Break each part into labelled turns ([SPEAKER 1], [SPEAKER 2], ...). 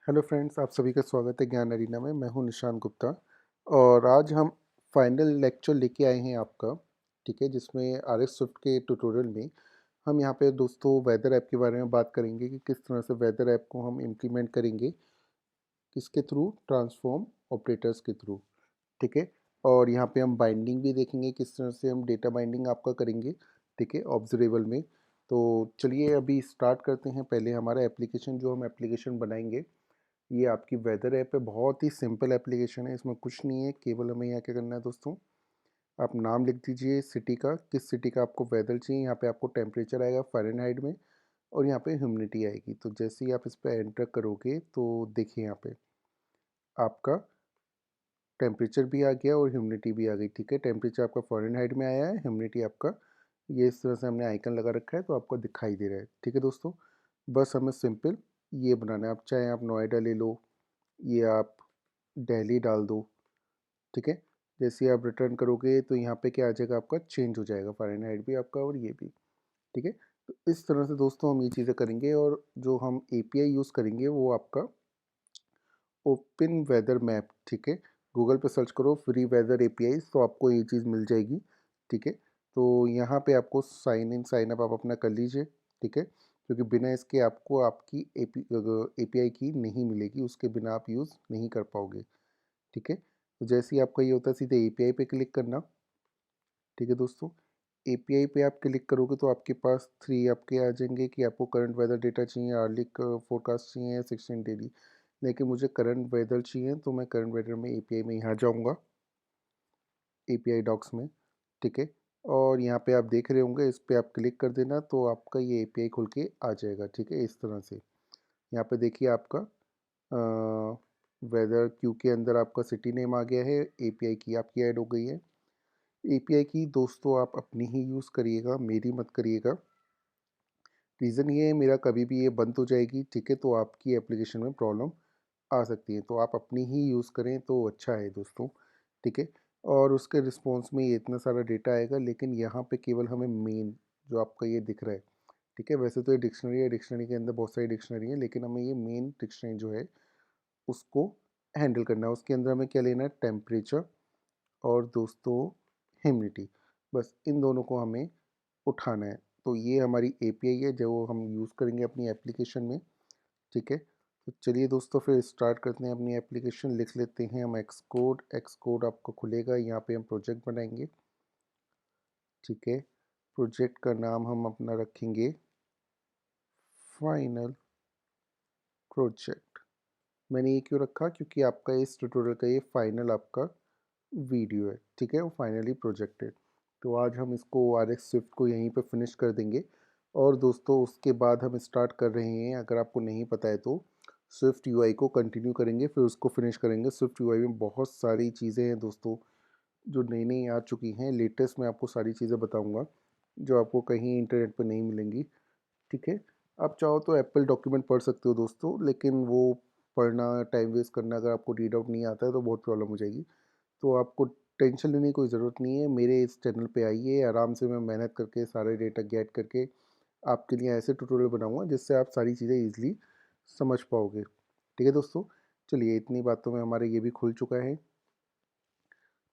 [SPEAKER 1] Hello friends, आप सभी का स्वागत है ज्ञान अरीना में। मैं हूं निशान गुप्ता और आज हम फाइनल लेक्चर लेके आए हैं आपका। ठीक है, जिसमें आर एस स्विफ्ट के ट्यूटोरियल में हम यहाँ पे दोस्तों वेदर ऐप के बारे में बात करेंगे कि किस तरह से वेदर ऐप को हम इम्प्लीमेंट करेंगे, किसके थ्रू, ट्रांसफॉर्म ऑपरेटर्स के थ्रू। ठीक है, और यहाँ पे हम बाइंडिंग भी देखेंगे, किस तरह से हम डेटा बाइंडिंग आपका करेंगे। ठीक है, ऑब्जर्वेबल में। तो चलिए अभी स्टार्ट करते हैं। पहले हमारा एप्लीकेशन, जो हम एप्लीकेशन बनाएंगे, ये आपकी वेदर ऐप है। बहुत ही सिंपल एप्लीकेशन है, इसमें कुछ नहीं है। केवल हमें यहाँ क्या करना है दोस्तों, आप नाम लिख दीजिए सिटी का, किस सिटी का आपको वेदर चाहिए। यहाँ पे आपको टेम्परेचर आएगा फ़ारेनहाइट में और यहाँ पे ह्यूमिडिटी आएगी। तो जैसे ही आप इस पर एंटर करोगे तो देखिए यहाँ पे आपका टेम्परेचर भी आ गया और ह्यूमिडिटी भी आ गई। ठीक है, टेम्परेचर आपका फ़ारेनहाइट में आया है, ह्यूमिडिटी आपका ये इस तरह से हमने आइकन लगा रखा है तो आपको दिखाई दे रहा है। ठीक है दोस्तों, बस हमें सिंपल ये बनाना है। आप चाहे आप नोएडा ले लो, ये आप दिल्ली डाल दो। ठीक है, जैसे आप रिटर्न करोगे तो यहाँ पे क्या आ जाएगा, आपका चेंज हो जाएगा फ़ारेनहाइट भी आपका और ये भी। ठीक है, तो इस तरह से दोस्तों हम ये चीज़ें करेंगे। और जो हम एपीआई यूज़ करेंगे वो आपका ओपन वेदर मैप। ठीक है, गूगल पे सर्च करो फ्री वेदर एपीआई तो आपको ये चीज़ मिल जाएगी। ठीक है, तो यहाँ पे आपको साइन इन साइन अप आप अपना कर लीजिए। ठीक है, क्योंकि बिना इसके आपको आपकी एपीआई की नहीं मिलेगी, उसके बिना आप यूज़ नहीं कर पाओगे। ठीक है, तो जैसे ही आपका ये होता है सीधे एपीआई पे क्लिक करना। ठीक है दोस्तों, एपीआई पे आप क्लिक करोगे तो आपके पास 3 आपके आ जाएंगे कि आपको करंट वेदर डेटा चाहिए, आर्लिक फोरकास्ट चाहिए या 16 डेली। लेकिन मुझे करंट वेदर चाहिए तो मैं करंट वेदर में एपीआई में यहाँ जाऊँगा, एपीआई डॉक्स में। ठीक है, और यहाँ पे आप देख रहे होंगे, इस पे आप क्लिक कर देना तो आपका ये एपीआई खुल के आ जाएगा। ठीक है, इस तरह से यहाँ पे देखिए आपका वेदर क्यू के अंदर आपका सिटी नेम आ गया है, एपीआई की आपकी ऐड हो गई है। एपीआई की दोस्तों आप अपनी ही यूज़ करिएगा, मेरी मत करिएगा। रीज़न ये है, मेरा कभी भी ये बंद हो जाएगी। ठीक है, तो आपकी एप्लीकेशन में प्रॉब्लम आ सकती है, तो आप अपनी ही यूज़ करें तो अच्छा है दोस्तों। ठीक है, और उसके रिस्पॉन्स में ये इतना सारा डेटा आएगा, लेकिन यहाँ पे केवल हमें मेन जो आपका ये दिख रहा है। ठीक है, वैसे तो ये डिक्शनरी है, डिक्शनरी के अंदर बहुत सारी डिक्शनरी है, लेकिन हमें ये मेन डिक्शनरी जो है उसको हैंडल करना है। उसके अंदर हमें क्या लेना है, टेम्परेचर और दोस्तों ह्यूमिडिटी। बस इन दोनों को हमें उठाना है। तो ये हमारी एपीआई है जो हम यूज़ करेंगे अपनी एप्लीकेशन में। ठीक है, तो चलिए दोस्तों फिर स्टार्ट करते हैं अपनी एप्लीकेशन। लिख लेते हैं हम एक्स कोड। एक्स कोड आपको खुलेगा, यहाँ पे हम प्रोजेक्ट बनाएंगे। ठीक है, प्रोजेक्ट का नाम हम अपना रखेंगे फाइनल प्रोजेक्ट। मैंने ये क्यों रखा, क्योंकि आपका इस ट्यूटोरियल का ये फाइनल आपका वीडियो है। ठीक है, वो फाइनली प्रोजेक्टेड। तो आज हम इसको आर एक्स स्विफ्ट को यहीं पे फिनिश कर देंगे। और दोस्तों उसके बाद हम स्टार्ट कर रहे हैं, अगर आपको नहीं पता है तो स्विफ्ट यूआई को कंटिन्यू करेंगे, फिर उसको फिनिश करेंगे। स्विफ्ट यूआई में बहुत सारी चीज़ें हैं दोस्तों जो नई नई आ चुकी हैं, लेटेस्ट में आपको सारी चीज़ें बताऊंगा जो आपको कहीं इंटरनेट पर नहीं मिलेंगी। ठीक है, आप चाहो तो एप्पल डॉक्यूमेंट पढ़ सकते हो दोस्तों, लेकिन वो पढ़ना टाइम वेस्ट करना, अगर आपको रीड आउट नहीं आता है तो बहुत प्रॉब्लम हो जाएगी। तो आपको टेंशन लेने की कोई ज़रूरत नहीं है। मेरे इस चैनल पे आइए, आराम से मैं मेहनत करके सारे डेटा गेट करके आपके लिए ऐसे ट्यूटोरियल बनाऊंगा जिससे आप सारी चीज़ें ईजिली समझ पाओगे। ठीक है दोस्तों, चलिए इतनी बातों में हमारे ये भी खुल चुका है।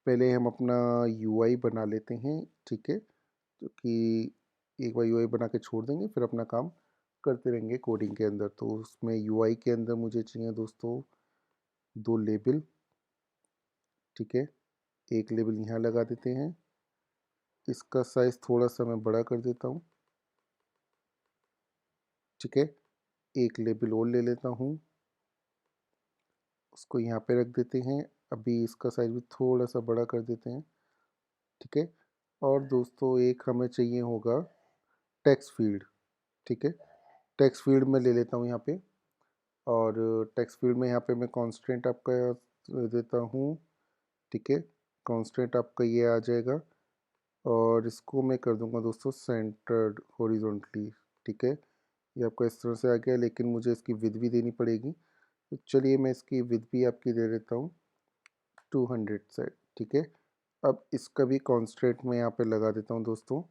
[SPEAKER 1] पहले हम अपना यूआई बना लेते हैं। ठीक है, क्योंकि एक बार यूआई बना के छोड़ देंगे फिर अपना काम करते रहेंगे कोडिंग के अंदर। तो उसमें यूआई के अंदर मुझे चाहिए दोस्तों 2 लेबल। ठीक है, एक लेबल यहाँ लगा देते हैं, इसका साइज़ थोड़ा सा मैं बड़ा कर देता हूँ। ठीक है, एक लेबल और ले लेता हूँ, उसको यहाँ पे रख देते हैं। अभी इसका साइज़ भी थोड़ा सा बड़ा कर देते हैं। ठीक है, और दोस्तों एक हमें चाहिए होगा टेक्स्ट फील्ड। ठीक है, टेक्स्ट फील्ड में ले लेता हूँ यहाँ पे। और टेक्स्ट फील्ड में यहाँ पे मैं कॉन्स्टेंट आपका देता हूँ। ठीक है, कॉन्स्टेंट आपका ये आ जाएगा और इसको मैं कर दूंगा दोस्तों सेंटर्ड हॉरिजॉन्टली। ठीक है, ये आपका इस तरह से आ गया, लेकिन मुझे इसकी विड्थ भी देनी पड़ेगी। तो चलिए मैं इसकी विड्थ भी आपकी दे देता हूँ 200 सेट। ठीक है, अब इसका भी कॉन्स्टेंट मैं यहाँ पे लगा देता हूँ दोस्तों,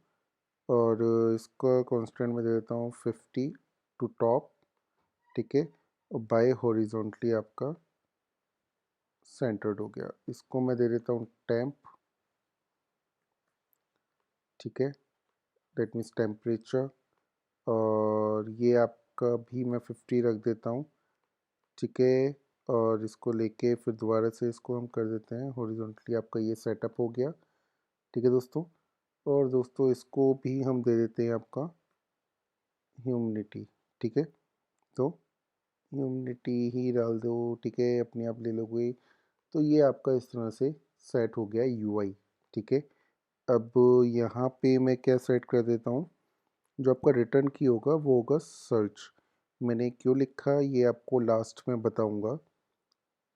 [SPEAKER 1] और इसका कॉन्स्टेंट में दे देता हूँ 50 टू टॉप। ठीक है, और बाय हॉरिजॉन्टली आपका सेंटर्ड हो गया। इसको मैं दे देता हूँ टेम्प, ठीक है, दैट मीन्स टेम्परेचर। और ये आपका भी मैं 50 रख देता हूँ, ठीक है। और इसको लेके फिर दोबारा से इसको हम कर देते हैं हॉरिजॉन्टली। आपका ये सेटअप हो गया, ठीक है दोस्तों। और दोस्तों इसको भी हम दे देते हैं आपका ह्यूमिडिटी, ठीक है। तो ह्यूमिडिटी ही डाल दो, ठीक है, अपने आप ले लोगे। तो ये आपका इस तरह से सेट हो गया यूआई, ठीक है। अब यहाँ पे मैं क्या सेट कर देता हूँ, जो आपका रिटर्न की होगा वो होगा सर्च। मैंने क्यों लिखा ये आपको लास्ट में बताऊँगा,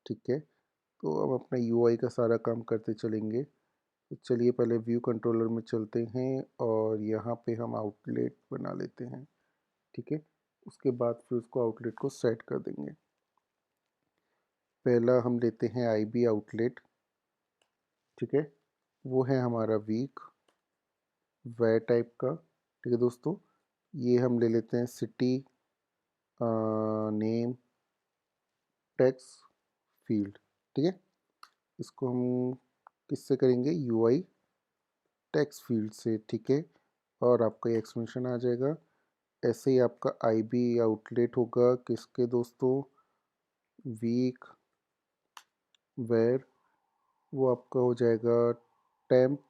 [SPEAKER 1] ठीक है। तो अब अपना यूआई का सारा काम करते चलेंगे। तो चलिए पहले व्यू कंट्रोलर में चलते हैं और यहाँ पे हम आउटलेट बना लेते हैं, ठीक है। उसके बाद फिर उसको आउटलेट को सेट कर देंगे। पहला हम लेते हैं आईबी आउटलेट, ठीक है, वो है हमारा वीक वे टाइप का, ठीक है दोस्तों। ये हम ले लेते हैं सिटी नेम टेक्स्ट फील्ड, ठीक है। इसको हम किससे करेंगे, यूआई टेक्स्ट फील्ड से, ठीक है। और आपका ये एक्सटेंशन आ जाएगा। ऐसे ही आपका आईबी आउटलेट होगा किसके दोस्तों, वीक वेर, वो आपका हो जाएगा टेम्प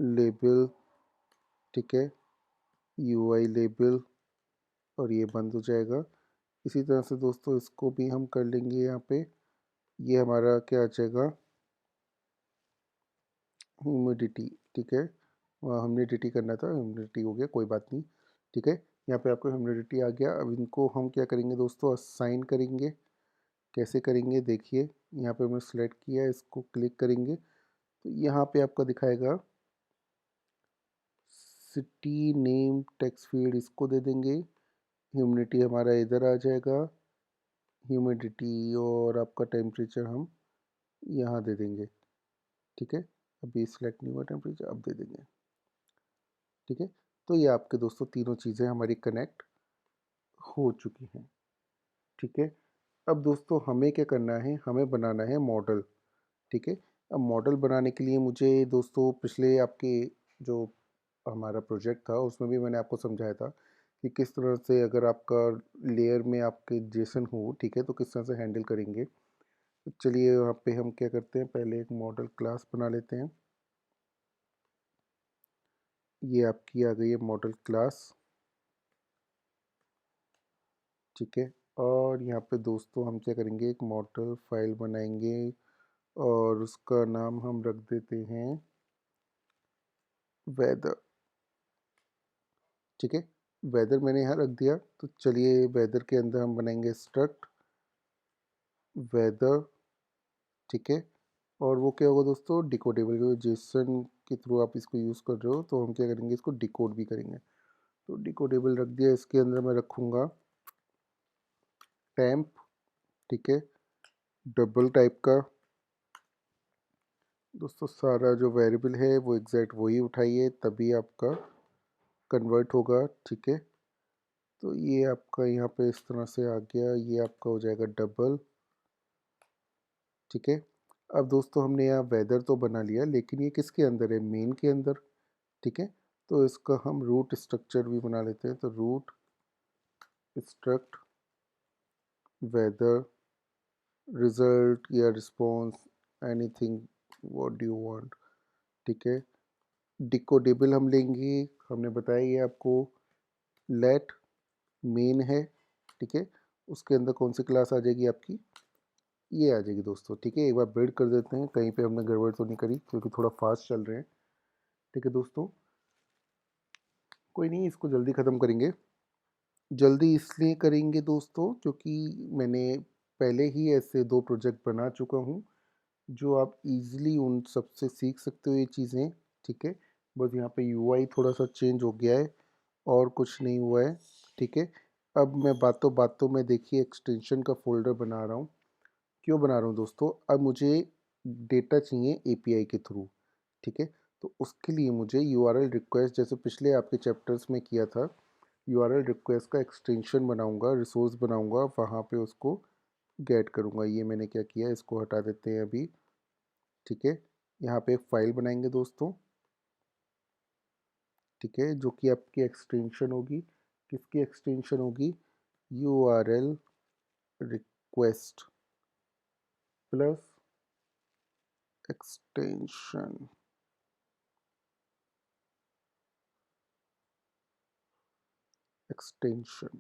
[SPEAKER 1] लेबल, ठीक है, यूआई लेबल, और ये बंद हो जाएगा। इसी तरह से दोस्तों इसको भी हम कर लेंगे यहाँ पे। ये हमारा क्या आ जाएगा, ह्यूमिडिटी, ठीक है। ह्यूमिडिटी करना था, ह्यूमिडिटी हो गया, कोई बात नहीं, ठीक है। यहाँ पे आपको ह्यूमिडिटी आ गया। अब इनको हम क्या करेंगे दोस्तों, असाइन करेंगे। कैसे करेंगे देखिए, यहाँ पे हमने सेलेक्ट किया, इसको क्लिक करेंगे तो यहाँ पे आपका दिखाएगा सिटी नेम टेक्स्ट फील्ड, इसको दे देंगे। ह्यूमिडिटी हमारा इधर आ जाएगा, ह्यूमिडिटी, और आपका टेम्परेचर हम यहाँ दे देंगे, ठीक है। अभी सिलेक्ट नहीं हुआ टेम्परेचर, अब दे देंगे, ठीक है। तो ये आपके दोस्तों तीनों चीज़ें हमारी कनेक्ट हो चुकी हैं, ठीक है। अब दोस्तों हमें क्या करना है, हमें बनाना है मॉडल, ठीक है। अब मॉडल बनाने के लिए मुझे दोस्तों पिछले आपके जो हमारा प्रोजेक्ट था उसमें भी मैंने आपको समझाया था कि किस तरह से अगर आपका लेयर में आपके जेसन हो, ठीक है, तो किस तरह से हैंडल करेंगे। तो चलिए यहाँ पे हम क्या करते हैं, पहले एक मॉडल क्लास बना लेते हैं। ये आपकी आ गई है मॉडल क्लास, ठीक है। और यहाँ पे दोस्तों हम क्या करेंगे, एक मॉडल फाइल बनाएंगे और उसका नाम हम रख देते हैं वेदर, ठीक है। वेदर मैंने यहाँ रख दिया। तो चलिए वेदर के अंदर हम बनाएंगे स्ट्रक्ट वेदर, ठीक है। और वो क्या होगा दोस्तों, डिकोडेबल, जेसन के थ्रू आप इसको यूज़ कर रहे हो तो हम क्या करेंगे, इसको डिकोड भी करेंगे। तो डिकोडेबल रख दिया। इसके अंदर मैं रखूँगा टैम्प, ठीक है, डबल टाइप का। दोस्तों सारा जो वेरिएबल है वो एग्जैक्ट वही उठाइए तभी आपका कन्वर्ट होगा, ठीक है। तो ये आपका यहाँ पे इस तरह से आ गया, ये आपका हो जाएगा डबल, ठीक है। अब दोस्तों हमने यहाँ वेदर तो बना लिया, लेकिन ये किसके अंदर है, मेन के अंदर, ठीक है। तो इसका हम रूट स्ट्रक्चर भी बना लेते हैं। तो रूट स्ट्रक्ट वेदर रिजल्ट या response anything what do you want, ठीक है। डिकोडेबल हम लेंगे, हमने बताया ये आपको लेट मेन है, ठीक है। उसके अंदर कौन सी क्लास आ जाएगी आपकी, ये आ जाएगी दोस्तों, ठीक है। एक बार बिल्ड कर देते हैं, कहीं पे हमने गड़बड़ तो नहीं करी क्योंकि थोड़ा फास्ट चल रहे हैं, ठीक है दोस्तों। कोई नहीं, इसको जल्दी ख़त्म करेंगे। जल्दी इसलिए करेंगे दोस्तों क्योंकि मैंने पहले ही ऐसे 2 प्रोजेक्ट बना चुका हूँ जो आप इजीली उन सब से सीख सकते हो ये चीज़ें, ठीक है। बस यहाँ पे यूआई थोड़ा सा चेंज हो गया है और कुछ नहीं हुआ है, ठीक है। अब मैं बातों बातों में देखिए एक्सटेंशन का फ़ोल्डर बना रहा हूँ। क्यों बना रहा हूँ दोस्तों, अब मुझे डेटा चाहिए एपीआई के थ्रू, ठीक है। तो उसके लिए मुझे यूआरएल रिक्वेस्ट, जैसे पिछले आपके चैप्टर्स में किया था, यूआरएल रिक्वेस्ट का एक्सटेंशन बनाऊंगा, रिसोर्स बनाऊंगा, वहाँ पे उसको गेट करूंगा। ये मैंने क्या किया, इसको हटा देते हैं अभी। ठीक है, यहाँ पे एक फाइल बनाएंगे दोस्तों। ठीक है, जो कि आपकी एक्सटेंशन होगी, किसकी एक्सटेंशन होगी, URL request plus extension. Extension,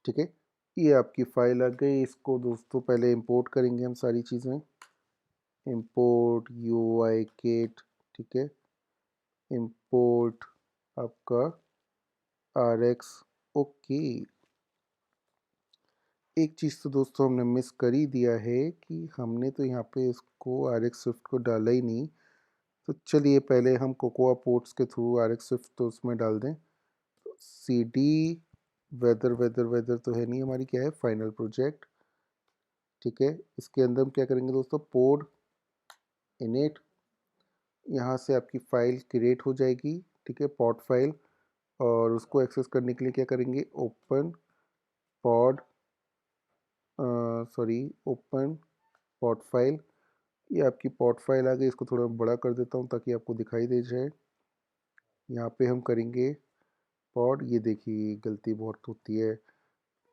[SPEAKER 1] ठीक है, ये आपकी फाइल आ गई। इसको दोस्तों पहले इंपोर्ट करेंगे हम सारी चीज़ें। इंपोर्ट यूआई किट, ठीक है, इंपोर्ट आपका RX। ओके, एक चीज़ तो दोस्तों हमने मिस कर ही दिया है कि हमने तो यहाँ पे इसको RX स्विफ्ट को डाला ही नहीं। तो चलिए पहले हम कोकोआ पोर्ट्स के थ्रू RX स्विफ्ट तो उसमें डाल दें। तो CD वेदर वेदर वेदर तो है नहीं हमारी, क्या है, फाइनल प्रोजेक्ट। ठीक है, इसके अंदर हम क्या करेंगे दोस्तों, पोड इनिट, यहाँ से आपकी फ़ाइल क्रिएट हो जाएगी। ठीक है, पॉड फाइल, और उसको एक्सेस करने के लिए क्या करेंगे, open pod, sorry, open pod file. ये आपकी पॉड फाइल आ गई। इसको थोड़ा बड़ा कर देता हूँ ताकि आपको दिखाई दे जाए। यहाँ पे हम करेंगे पॉड, ये देखिए गलती बहुत होती है।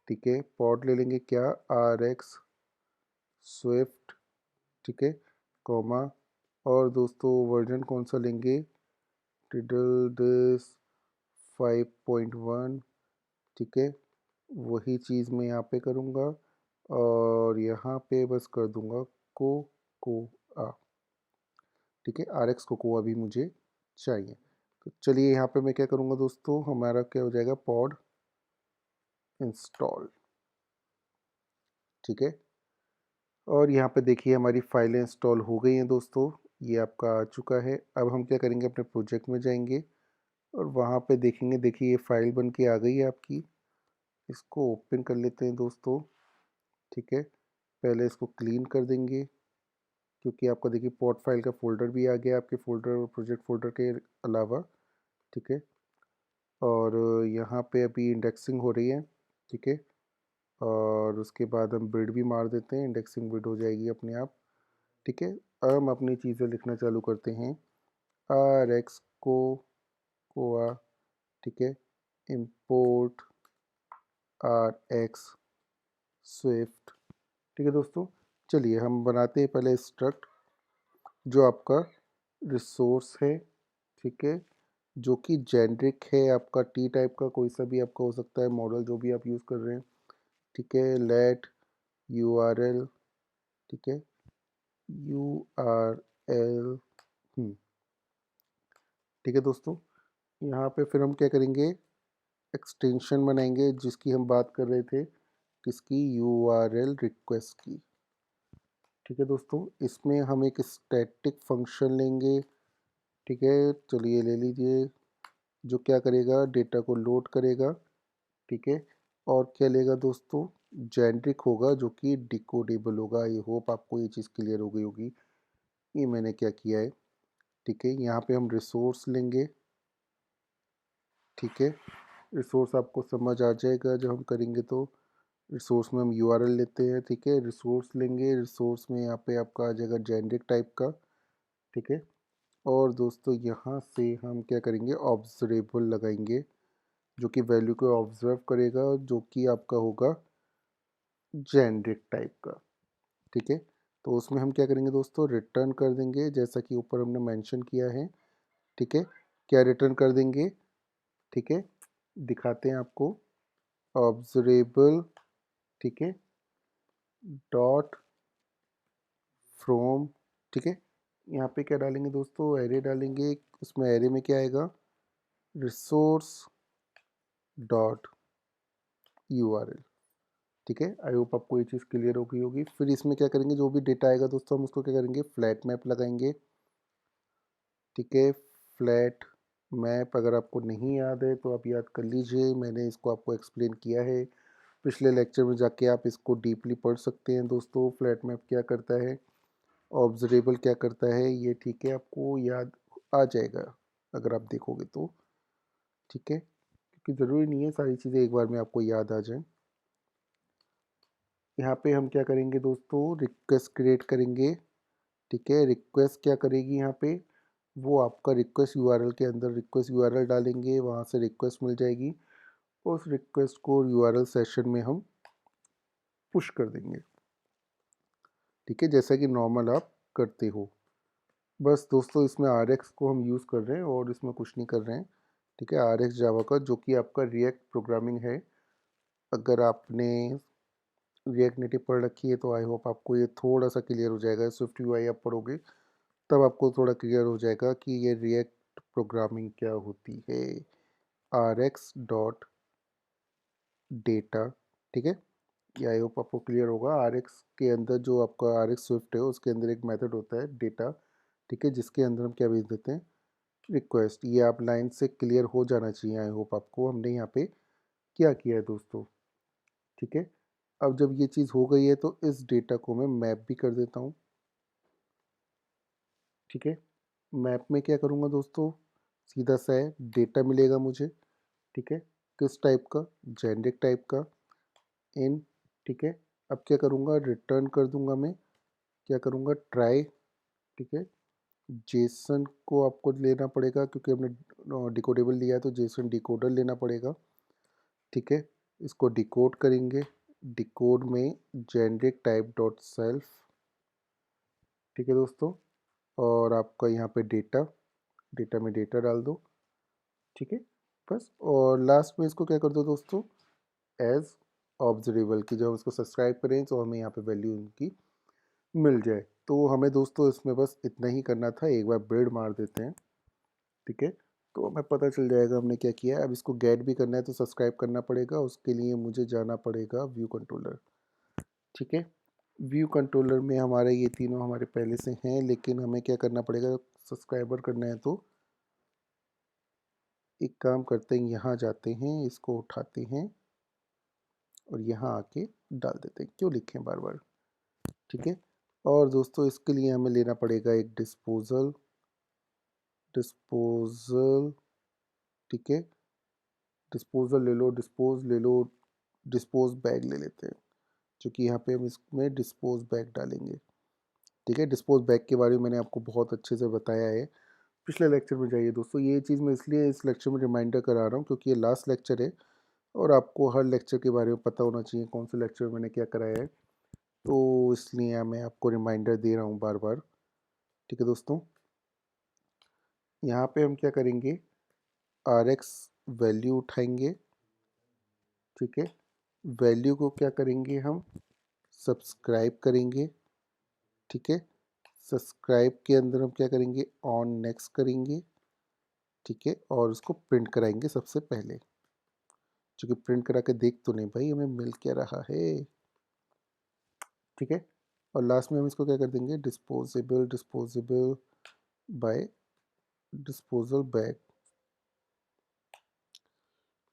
[SPEAKER 1] ठीक है, पॉड ले लेंगे क्या, RX स्विफ्ट, ठीक है, कॉमा, और दोस्तों वर्जन कौन सा लेंगे, टिडल दिस 5.1। ठीक है, वही चीज़ मैं यहाँ पे करूँगा, और यहाँ पे बस कर दूँगा कोकोआ। ठीक है, RX कोकोआ भी मुझे चाहिए। तो चलिए यहाँ पे मैं क्या करूँगा दोस्तों, हमारा क्या हो जाएगा, पॉड इंस्टॉल। ठीक है, और यहाँ पे देखिए हमारी फाइलें इंस्टॉल हो गई हैं दोस्तों। ये आपका आ चुका है। अब हम क्या करेंगे, अपने प्रोजेक्ट में जाएंगे और वहाँ पे देखेंगे। देखिए ये फाइल बन के आ गई है आपकी। इसको ओपन कर लेते हैं दोस्तों। ठीक है, पहले इसको क्लीन कर देंगे, क्योंकि आपका देखिए पॉट फाइल का फ़ोल्डर भी आ गया आपके फ़ोल्डर और प्रोजेक्ट फ़ोल्डर के अलावा। ठीक है, और यहाँ पे अभी इंडेक्सिंग हो रही है। ठीक है, और उसके बाद हम बिल्ड भी मार देते हैं, इंडेक्सिंग बिल्ड हो जाएगी अपने आप। ठीक है, अब हम अपनी चीज़ें लिखना चालू करते हैं। RX कोआ, ठीक है, इंपोर्ट RX स्विफ्ट। ठीक है दोस्तों, चलिए हम बनाते हैं पहले स्ट्रक्ट जो आपका रिसोर्स है। ठीक है, जो कि जेनरिक है आपका, टी टाइप का कोई सा भी आपका हो सकता है, मॉडल जो भी आप यूज़ कर रहे हैं। ठीक है, लेट URL, ठीक है, URL। ठीक है दोस्तों, यहाँ पे फिर हम क्या करेंगे, एक्सटेंशन बनाएंगे जिसकी हम बात कर रहे थे, किसकी, URL रिक्वेस्ट की। ठीक है दोस्तों, इसमें हम एक स्टैटिक फंक्शन लेंगे। ठीक है, चलिए ले लीजिए, जो क्या करेगा, डेटा को लोड करेगा। ठीक है, और क्या लेगा दोस्तों, जेनरिक होगा जो कि डिकोडेबल होगा। आई होप आपको ये चीज़ क्लियर हो गई होगी। ये मैंने क्या किया है। ठीक है, यहाँ पे हम रिसोर्स लेंगे। ठीक है, रिसोर्स आपको समझ आ जाएगा जब हम करेंगे तो। रिसोर्स में हम URL लेते हैं। ठीक है, रिसोर्स लेंगे, रिसोर्स में यहाँ पे आपका आ जाएगा जेनरिक टाइप का। ठीक है, और दोस्तों यहाँ से हम क्या करेंगे, ऑब्जर्वेबल लगाएंगे जो कि वैल्यू को ऑब्जर्व करेगा, जो कि आपका होगा जेनरिक टाइप का। ठीक है, तो उसमें हम क्या करेंगे दोस्तों, रिटर्न कर देंगे जैसा कि ऊपर हमने मेंशन किया है। ठीक है, क्या रिटर्न कर देंगे, ठीक है, दिखाते हैं आपको, ऑब्जर्वेबल, ठीक है, डॉट फ्रॉम। ठीक है, यहाँ पे क्या डालेंगे दोस्तों, एरे डालेंगे। उसमें एरे में क्या आएगा, रिसोर्स डॉट URL। ठीक है, आई होप आपको ये चीज़ क्लियर हो गई होगी। फिर इसमें क्या करेंगे, जो भी डेटा आएगा दोस्तों हम उसको क्या करेंगे, फ्लैट मैप लगाएंगे। ठीक है, फ्लैट मैप अगर आपको नहीं याद है तो आप याद कर लीजिए, मैंने इसको आपको एक्सप्लेन किया है पिछले लेक्चर में, जाके आप इसको डीपली पढ़ सकते हैं दोस्तों। फ्लैट मैप क्या करता है, ऑब्जर्वेबल क्या करता है, ये ठीक है आपको याद आ जाएगा अगर आप देखोगे तो। ठीक है, क्योंकि ज़रूरी नहीं है सारी चीज़ें एक बार में आपको याद आ जाएं। यहाँ पे हम क्या करेंगे दोस्तों, रिक्वेस्ट क्रिएट करेंगे। ठीक है, रिक्वेस्ट क्या करेगी यहाँ पे, वो आपका रिक्वेस्ट यूआरएल के अंदर रिक्वेस्ट यूआरएल डालेंगे, वहाँ से रिक्वेस्ट मिल जाएगी। उस रिक्वेस्ट को यूआरएल सेशन में हम पुश कर देंगे। ठीक है, जैसा कि नॉर्मल आप करते हो। बस दोस्तों इसमें RX को हम यूज़ कर रहे हैं और इसमें कुछ नहीं कर रहे हैं। ठीक है, RX जावा का, जो कि आपका रिएक्ट प्रोग्रामिंग है। अगर आपने रिएक्ट नेटिव पढ़ रखी है तो आई होप आपको ये थोड़ा सा क्लियर हो जाएगा। स्विफ्ट यूआई आप पढ़ोगे तब आपको थोड़ा क्लियर हो जाएगा कि ये रिएक्ट प्रोग्रामिंग क्या होती है। RX dot data. ठीक है, ये आई होप आपको क्लियर होगा। RX के अंदर जो आपका RX स्विफ्ट है उसके अंदर एक मेथड होता है डेटा। ठीक है, जिसके अंदर हम क्या भेज देते हैं, रिक्वेस्ट। ये आप लाइन से क्लियर हो जाना चाहिए। आई होप आपको हमने यहाँ पे क्या किया है दोस्तों। ठीक है, अब जब ये चीज़ हो गई है तो इस डेटा को मैं मैप भी कर देता हूँ। ठीक है, मैप में क्या करूँगा दोस्तों, सीधा सा है, डेटा मिलेगा मुझे। ठीक है, किस टाइप का, जेनेरिक टाइप का, इन। ठीक है, अब क्या करूँगा, रिटर्न कर दूँगा मैं, क्या करूँगा, ट्राई। ठीक है, जेसन को आपको लेना पड़ेगा क्योंकि हमने डिकोडेबल लिया है तो जेसन डिकोडर लेना पड़ेगा। ठीक है, इसको डिकोड करेंगे, डिकोड में जेनेरिक टाइप डॉट सेल्फ। ठीक है दोस्तों, और आपका यहाँ पे डेटा, डेटा में डेटा डाल दो। ठीक है, बस। और लास्ट में इसको क्या कर दो दोस्तों, एज ऑब्जर्वेबल, की जब हम इसको सब्सक्राइब करें तो हमें यहाँ पे वैल्यू उनकी मिल जाए। तो हमें दोस्तों इसमें बस इतना ही करना था, एक बार बिल्ड मार देते हैं। ठीक है, तो हमें पता चल जाएगा हमने क्या किया है। अब इसको गेट भी करना है तो सब्सक्राइब करना पड़ेगा, उसके लिए मुझे जाना पड़ेगा व्यू कंट्रोलर। ठीक है, व्यू कंट्रोलर में हमारे ये तीनों हमारे पहले से हैं, लेकिन हमें क्या करना पड़ेगा, सब्सक्राइबर करना है तो एक काम करते हैं, यहाँ जाते हैं, इसको उठाते हैं और यहाँ आके डाल देते हैं। क्यों लिखें बार बार। ठीक है, और दोस्तों इसके लिए हमें लेना पड़ेगा एक डिस्पोजल। डिस्पोजल, ठीक है, डिस्पोजल ले लो, डिस्पोज ले लो, डिस्पोज बैग ले लेते हैं, क्योंकि यहाँ पे हम इसमें डिस्पोज बैग डालेंगे। ठीक है, डिस्पोज बैग के बारे में मैंने आपको बहुत अच्छे से बताया है, पिछले लेक्चर में जाइए दोस्तों। ये चीज़ मैं इसलिए इस लेक्चर में रिमाइंडर करा रहा हूँ क्योंकि ये लास्ट लेक्चर है और आपको हर लेक्चर के बारे में पता होना चाहिए कौन से लेक्चर में मैंने क्या कराया है, तो इसलिए मैं आपको रिमाइंडर दे रहा हूँ बार बार। ठीक है दोस्तों, यहाँ पे हम क्या करेंगे, RX वैल्यू उठाएंगे। ठीक है, वैल्यू को क्या करेंगे, हम सब्सक्राइब करेंगे। ठीक है, सब्सक्राइब के अंदर हम क्या करेंगे, ऑन नेक्स्ट करेंगे। ठीक है, और उसको प्रिंट कराएंगे सबसे पहले, क्योंकि प्रिंट करा के देख तो नहीं भाई हमें मिल क्या रहा है। ठीक है, और लास्ट में हम इसको क्या कर देंगे, disposable, disposable by disposal bag.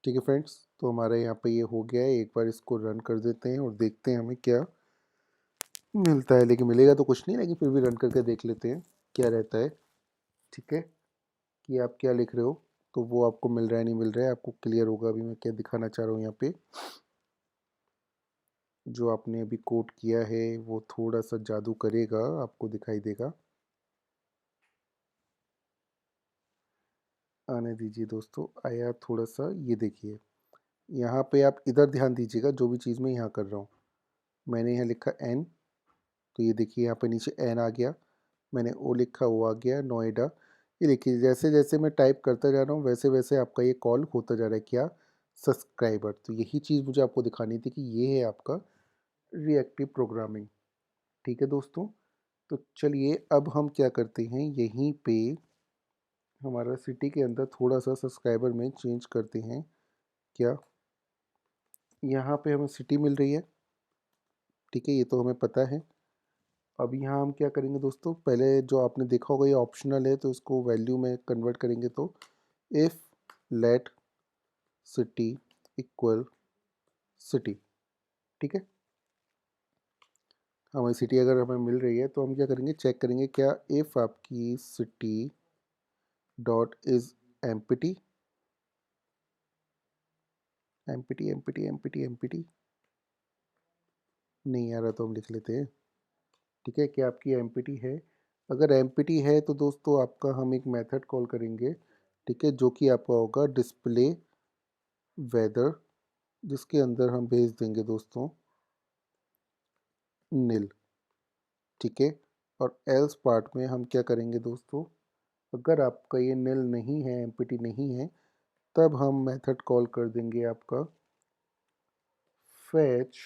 [SPEAKER 1] ठीक है फ्रेंड्स, तो हमारा यहाँ पे ये हो गया है। एक बार इसको रन कर देते हैं और देखते हैं हमें क्या मिलता है, लेकिन मिलेगा तो कुछ नहीं, लेकिन फिर भी रन करके देख लेते हैं क्या रहता है। ठीक है, कि आप क्या लिख रहे हो, तो वो आपको मिल रहा है नहीं मिल रहा है आपको क्लियर होगा। अभी मैं क्या दिखाना चाह रहा हूँ, यहाँ पे जो आपने अभी कोड किया है वो थोड़ा सा जादू करेगा, आपको दिखाई देगा। आने दीजिए दोस्तों, आया थोड़ा सा, ये देखिए यहाँ पे आप इधर ध्यान दीजिएगा, जो भी चीज़ मैं यहाँ कर रहा हूँ, मैंने यहाँ लिखा एन, तो ये देखिए यहाँ पे नीचे एन आ गया। मैंने ओ लिखा, वो आ गया, नोएडा। ये देखिए जैसे जैसे मैं टाइप करता जा रहा हूँ वैसे वैसे आपका ये कॉल होता जा रहा है, क्या, सब्सक्राइबर। तो यही चीज़ मुझे आपको दिखानी थी कि ये है आपका रिएक्टिव प्रोग्रामिंग। ठीक है दोस्तों, तो चलिए अब हम क्या करते हैं, यहीं पे हमारा सिटी के अंदर थोड़ा सा सब्सक्राइबर में चेंज करते हैं। क्या, यहाँ पे हमें सिटी मिल रही है। ठीक है, ये तो हमें पता है। अब यहाँ हम क्या करेंगे दोस्तों, पहले जो आपने देखा होगा ये ऑप्शनल है, तो इसको वैल्यू में कन्वर्ट करेंगे। तो if let city equal city. ठीक है, हमारी सिटी अगर हमें मिल रही है तो हम क्या करेंगे, चेक करेंगे क्या इफ़ आपकी city dot is empty. Empty empty empty empty नहीं आ रहा तो हम लिख लेते हैं। ठीक है, क्या आपकी एमपीटी है? अगर एमपीटी है तो दोस्तों आपका हम एक मेथड कॉल करेंगे, ठीक है, जो कि आपका होगा डिस्प्ले वेदर, जिसके अंदर हम भेज देंगे दोस्तों नील। ठीक है, और एल्स पार्ट में हम क्या करेंगे दोस्तों, अगर आपका ये नील नहीं है, एमपीटी नहीं है, तब हम मेथड कॉल कर देंगे आपका फैच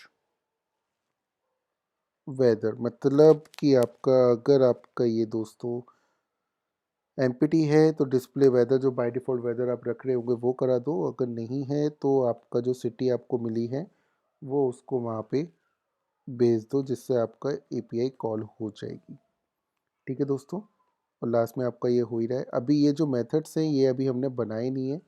[SPEAKER 1] वेदर। मतलब कि आपका, अगर आपका ये दोस्तों एमपीटी है तो डिस्प्ले वेदर, जो बाय डिफ़ॉल्ट वेदर आप रख रहे होंगे वो करा दो। अगर नहीं है तो आपका जो सिटी आपको मिली है वो उसको वहाँ पे भेज दो, जिससे आपका एपीआई कॉल हो जाएगी। ठीक है दोस्तों, और लास्ट में आपका ये हो ही रहा है। अभी ये जो मेथड्स हैं ये अभी हमने बनाए नहीं है,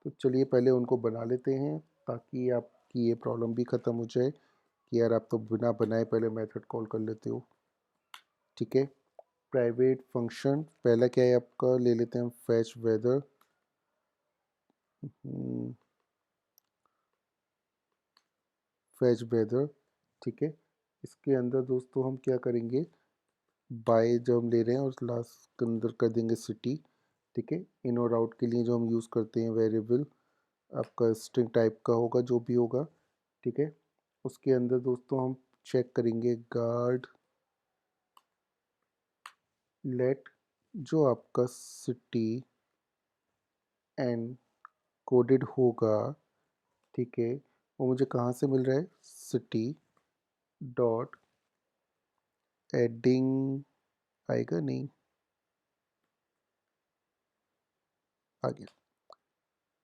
[SPEAKER 1] तो चलिए पहले उनको बना लेते हैं, ताकि आपकी ये प्रॉब्लम भी ख़त्म हो जाए कि यार आप तो बिना बनाए पहले मेथड कॉल कर लेते हो। ठीक है, प्राइवेट फंक्शन पहला क्या है आपका, ले लेते हैं फैच वेदर। फैच वेदर, ठीक है। इसके अंदर दोस्तों हम क्या करेंगे, बाय जो हम ले रहे हैं और लास्ट के अंदर कर देंगे सिटी। ठीक है, इन और आउट के लिए जो हम यूज़ करते हैं वेरिएबल आपका स्ट्रिंग टाइप का होगा, जो भी होगा। ठीक है, उसके अंदर दोस्तों हम चेक करेंगे गार्ड लेट, जो आपका सिटी एंड कोडेड होगा। ठीक है, वो मुझे कहाँ से मिल रहा है, सिटी डॉट एडिंग आएगा नहीं, आ गया।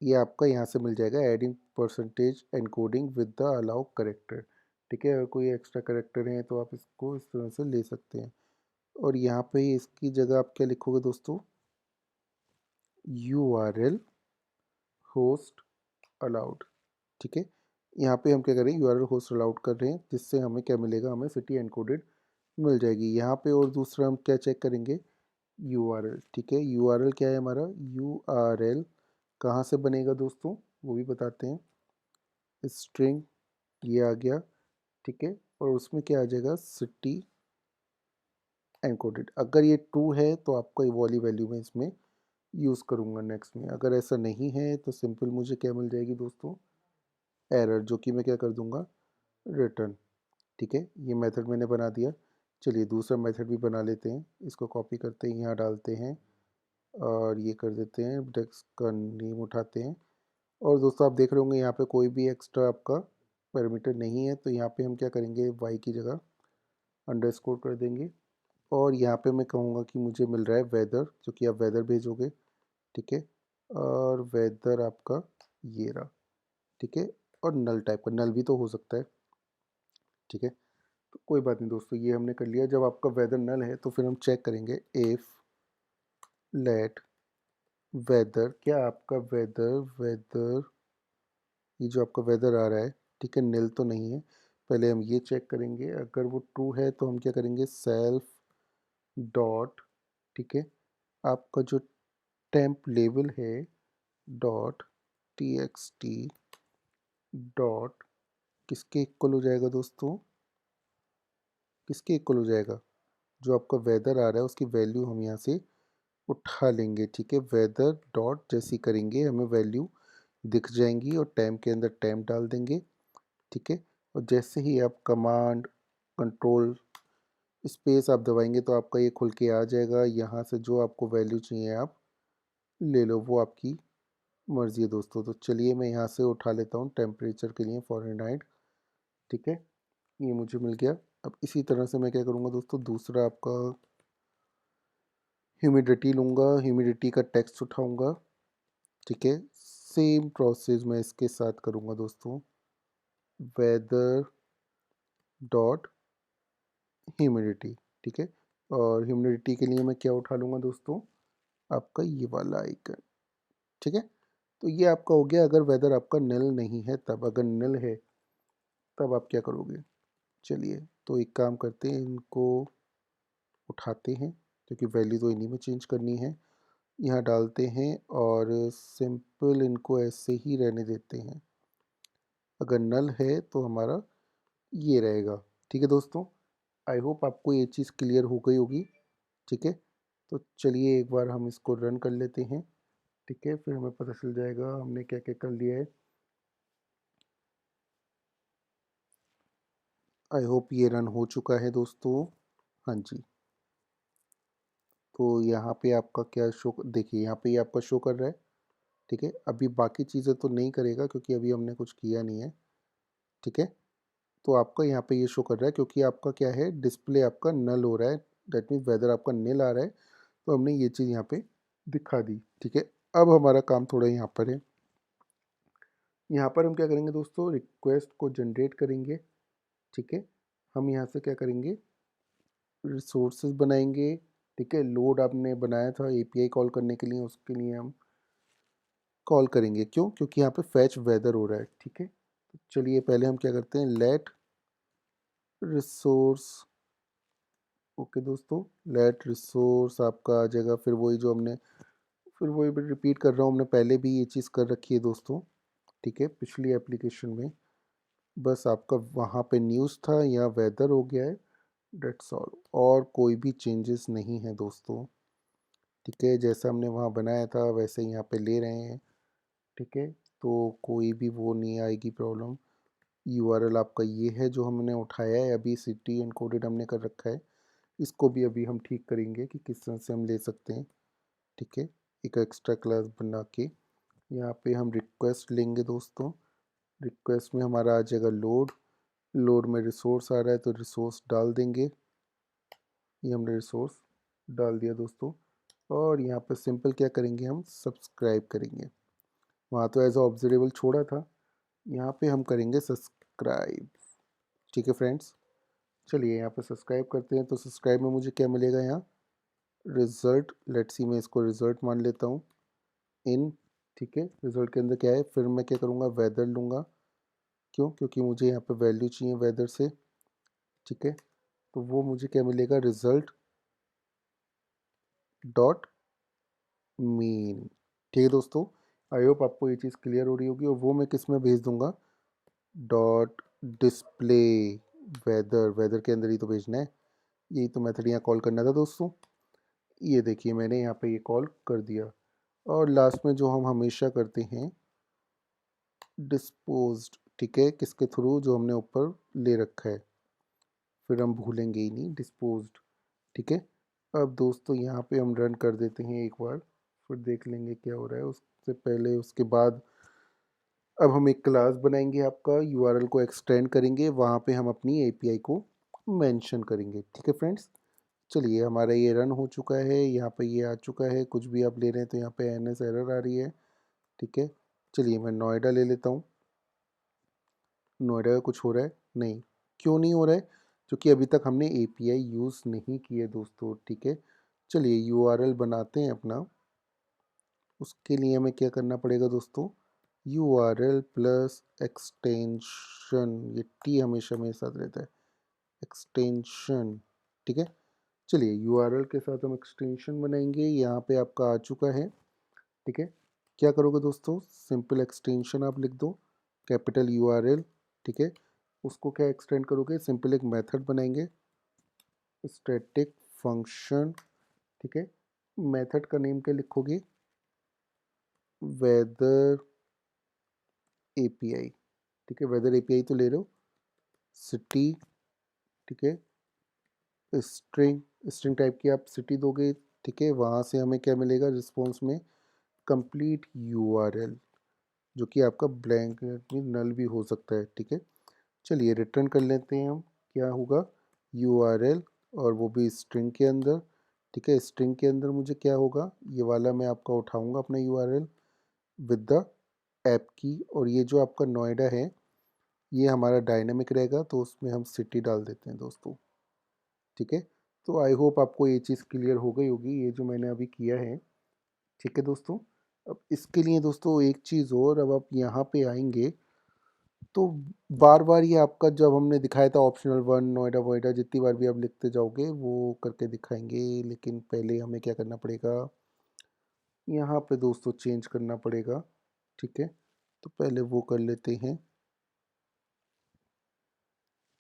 [SPEAKER 1] ये आपका यहाँ से मिल जाएगा, adding percentage encoding with the allow character. ठीक है, अगर कोई एक्स्ट्रा करेक्टर है तो आप इसको इस तरह से ले सकते हैं। और यहाँ पे इसकी जगह आप क्या लिखोगे दोस्तों, URL होस्ट अलाउड। ठीक है, यहाँ पे हम क्या करें, URL होस्ट अलाउड कर रहे हैं, जिससे हमें क्या मिलेगा, हमें सिटी एनकोडेड मिल जाएगी यहाँ पे। और दूसरा हम क्या चेक करेंगे, URL। ठीक है, URL क्या है हमारा, URL कहाँ से बनेगा दोस्तों, वो भी बताते हैं। स्ट्रिंग, ये आ गया। ठीक है, और उसमें क्या आ जाएगा, सिटी एनकोडेड। अगर ये ट्रू है तो आपको ये वाली वैल्यू में इसमें यूज़ करूँगा नेक्स्ट में। अगर ऐसा नहीं है तो सिंपल मुझे क्या मिल जाएगी दोस्तों, एरर, जो कि मैं क्या कर दूँगा, रिटर्न। ठीक है, ये मेथड मैंने बना दिया। चलिए दूसरा मेथड भी बना लेते हैं, इसको कॉपी करते हैं, यहाँ डालते हैं और ये कर देते हैं, डेस्क का नेम उठाते हैं। और दोस्तों आप देख रहे होंगे यहाँ पे कोई भी एक्स्ट्रा आपका पैरामीटर नहीं है, तो यहाँ पे हम क्या करेंगे, वाई की जगह अंडरस्कोर कर देंगे। और यहाँ पे मैं कहूँगा कि मुझे मिल रहा है वेदर, जो कि आप वेदर भेजोगे। ठीक है, और वेदर आपका ये रहा। ठीक है, और नल टाइप का, नल भी तो हो सकता है। ठीक है, तो कोई बात नहीं दोस्तों, ये हमने कर लिया। जब आपका वेदर नल है तो फिर हम चेक करेंगे इफ़ लेट वेदर, क्या आपका वेदर वेदर ये जो आपका वेदर आ रहा है, ठीक है, नील तो नहीं है। पहले हम ये चेक करेंगे, अगर वो ट्रू है तो हम क्या करेंगे, सेल्फ डॉट, ठीक है, आपका जो टेम्प लेवल है डॉट txt डॉट किसके इक्वल हो जाएगा दोस्तों, किसके इक्वल हो जाएगा, जो आपका वेदर आ रहा है उसकी वैल्यू हम यहाँ से उठा लेंगे। ठीक है, वेदर डॉट जैसी करेंगे हमें वैल्यू दिख जाएंगी और टाइम के अंदर टाइम डाल देंगे। ठीक है, और जैसे ही आप कमांड कंट्रोल स्पेस आप दबाएंगे तो आपका ये खुल के आ जाएगा। यहाँ से जो आपको वैल्यू चाहिए आप ले लो, वो आपकी मर्ज़ी है दोस्तों। तो चलिए मैं यहाँ से उठा लेता हूँ टेम्परेचर के लिए फ़ारेनहाइट। ठीक है, ये मुझे मिल गया। अब इसी तरह से मैं क्या करूँगा दोस्तों, दूसरा आपका ह्यूमिडिटी लूँगा, ह्यूमिडिटी का टेक्स्ट उठाऊँगा। ठीक है, सेम प्रोसेस मैं इसके साथ करूँगा दोस्तों, वेदर डॉट ह्यूमिडिटी। ठीक है, और ह्यूमिडिटी के लिए मैं क्या उठा लूँगा दोस्तों, आपका ये वाला आइकन। ठीक है, तो ये आपका हो गया अगर वेदर आपका नल नहीं है तब। अगर नल है तब आप क्या करोगे, चलिए तो एक काम करते हैं, इनको उठाते हैं क्योंकि वैल्यू तो इन्हीं में चेंज करनी है। यहाँ डालते हैं और सिंपल इनको ऐसे ही रहने देते हैं। अगर नल है तो हमारा ये रहेगा। ठीक है दोस्तों, आई होप आपको ये चीज़ क्लियर हो गई होगी। ठीक है, तो चलिए एक बार हम इसको रन कर लेते हैं। ठीक है, फिर हमें पता चल जाएगा हमने क्या क्या कर लिया है। आई होप ये रन हो चुका है दोस्तों। हाँ जी, तो यहाँ पे आपका क्या शो, देखिए यहाँ पे ये आपका शो कर रहा है। ठीक है, अभी बाकी चीज़ें तो नहीं करेगा क्योंकि अभी हमने कुछ किया नहीं है। ठीक है, तो आपका यहाँ पे ये शो कर रहा है क्योंकि आपका क्या है, डिस्प्ले आपका नल हो रहा है। दैट मीन्स वेदर आपका नील आ रहा है, तो हमने ये चीज़ यहाँ पे दिखा दी। ठीक है, अब हमारा काम थोड़ा यहाँ पर है। यहाँ पर हम क्या करेंगे दोस्तों, रिक्वेस्ट को जनरेट करेंगे। ठीक है, हम यहाँ से क्या करेंगे, रिसोर्सेज बनाएंगे। ठीक है, लोड आपने बनाया था एपीआई कॉल करने के लिए, उसके लिए हम कॉल करेंगे। क्यों? क्योंकि यहाँ पे फैच वेदर हो रहा है। ठीक है, तो चलिए पहले हम क्या करते हैं, लेट रिसोर्स। ओके दोस्तों, लेट रिसोर्स आपका आ जाएगा, फिर वही जो हमने, फिर वही रिपीट कर रहा हूँ, हमने पहले भी ये चीज़ कर रखी है दोस्तों। ठीक है, पिछली एप्लीकेशन में, बस आपका वहाँ पे न्यूज़ था, यहाँ वेदर हो गया है। डेट्स ऑल, और कोई भी चेंजेस नहीं है दोस्तों। ठीक है, जैसा हमने वहाँ बनाया था वैसे ही यहाँ पे ले रहे हैं। ठीक है, तो कोई भी वो नहीं आएगी प्रॉब्लम। यूआरएल आपका ये है जो हमने उठाया है, अभी सिटी एनकोडेड हमने कर रखा है। इसको भी अभी हम ठीक करेंगे कि किस तरह से हम ले सकते हैं। ठीक है, एक एक्स्ट्रा क्लास बना के यहाँ पे हम रिक्वेस्ट लेंगे दोस्तों। रिक्वेस्ट में हमारा आ जाएगा लोड। लोड में रिसोर्स आ रहा है तो रिसोर्स डाल देंगे। ये हमने रिसोर्स डाल दिया दोस्तों। और यहाँ पे सिंपल क्या करेंगे, हम सब्सक्राइब करेंगे। वहाँ तो एज ऑब्जर्वेबल छोड़ा था, यहाँ पे हम करेंगे सब्सक्राइब। ठीक है फ्रेंड्स, चलिए यहाँ पे सब्सक्राइब करते हैं। तो सब्सक्राइब में मुझे क्या मिलेगा, यहाँ रिज़ल्ट। लेट्स सी, मैं इसको रिज़ल्ट मान लेता हूँ, इन। ठीक है, रिज़ल्ट के अंदर क्या है, फिर मैं क्या करूँगा, वेदर लूँगा। क्यों? क्योंकि मुझे यहाँ पे वैल्यू चाहिए वेदर से। ठीक है, तो वो मुझे क्या मिलेगा, रिज़ल्ट डॉट मीन। ठीक है दोस्तों, आई होप आपको ये चीज़ क्लियर हो रही होगी। और वो मैं किस में भेज दूँगा, डॉट डिस्प्ले वेदर। वेदर के अंदर ही तो भेजना है, यही तो मेथड यहाँ कॉल करना था दोस्तों। ये देखिए मैंने यहाँ पे ये कॉल कर दिया। और लास्ट में जो हम हमेशा करते हैं, डिस्पोज्ड। ठीक है, किसके थ्रू, जो हमने ऊपर ले रखा है, फिर हम भूलेंगे ही नहीं, डिस्पोज्ड। ठीक है, अब दोस्तों यहाँ पे हम रन कर देते हैं एक बार, फिर देख लेंगे क्या हो रहा है। उससे पहले, उसके बाद अब हम एक क्लास बनाएंगे, आपका यूआरएल को एक्सटेंड करेंगे, वहाँ पे हम अपनी एपीआई को मेंशन करेंगे। ठीक है फ्रेंड्स, चलिए हमारा ये रन हो चुका है, यहाँ पे ये आ चुका है। कुछ भी आप ले रहे हैं तो यहाँ पे एनएस एरर आ रही है। ठीक है, चलिए मैं नोएडा ले लेता हूँ। नोएडा का कुछ हो रहा है? नहीं। क्यों नहीं हो रहा है? क्योंकि अभी तक हमने एपीआई यूज़ नहीं की है दोस्तों। ठीक है, चलिए यूआरएल बनाते हैं अपना। उसके लिए हमें क्या करना पड़ेगा दोस्तों, यूआरएल प्लस एक्सटेंशन। ये टी हमेशा मेरे साथ रहता है, एक्सटेंशन। ठीक है, चलिए यूआरएल के साथ हम एक्सटेंशन बनाएंगे। यहाँ पे आपका आ चुका है। ठीक है, क्या करोगे दोस्तों, सिंपल एक्सटेंशन आप लिख दो, कैपिटल यूआरएल। ठीक है, उसको क्या एक्सटेंड करोगे, सिंपल एक मेथड बनाएंगे, स्टैटिक फंक्शन। ठीक है, मेथड का नेम क्या लिखोगे, वेदर एपीआई। ठीक है, वेदर एपीआई तो ले रहे हो, सिटी। ठीक है, स्ट्रिंग, स्ट्रिंग टाइप की आप सिटी दोगे। ठीक है, वहाँ से हमें क्या मिलेगा रिस्पॉन्स में, कंप्लीट यूआरएल, जो कि आपका ब्लैंक में नल भी हो सकता है। ठीक है, चलिए रिटर्न कर लेते हैं हम, क्या होगा, यूआरएल, और वो भी स्ट्रिंग के अंदर। ठीक है, स्ट्रिंग के अंदर मुझे क्या होगा, ये वाला मैं आपका उठाऊंगा अपना यूआरएल विद द ऐप की। और ये जो आपका नोएडा है, ये हमारा डायनेमिक रहेगा, तो उसमें हम सिटी डाल देते हैं दोस्तों। ठीक है, तो आई होप आपको ये चीज़ क्लियर हो गई होगी, ये जो मैंने अभी किया है। ठीक है दोस्तों, अब इसके लिए दोस्तों एक चीज़ और, अब आप यहाँ पे आएंगे तो बार बार ये आपका, जब हमने दिखाया था ऑप्शनल वन, नोएडा वोएडा, जितनी बार भी आप लिखते जाओगे वो करके दिखाएंगे। लेकिन पहले हमें क्या करना पड़ेगा, यहाँ पे दोस्तों चेंज करना पड़ेगा। ठीक है, तो पहले वो कर लेते हैं।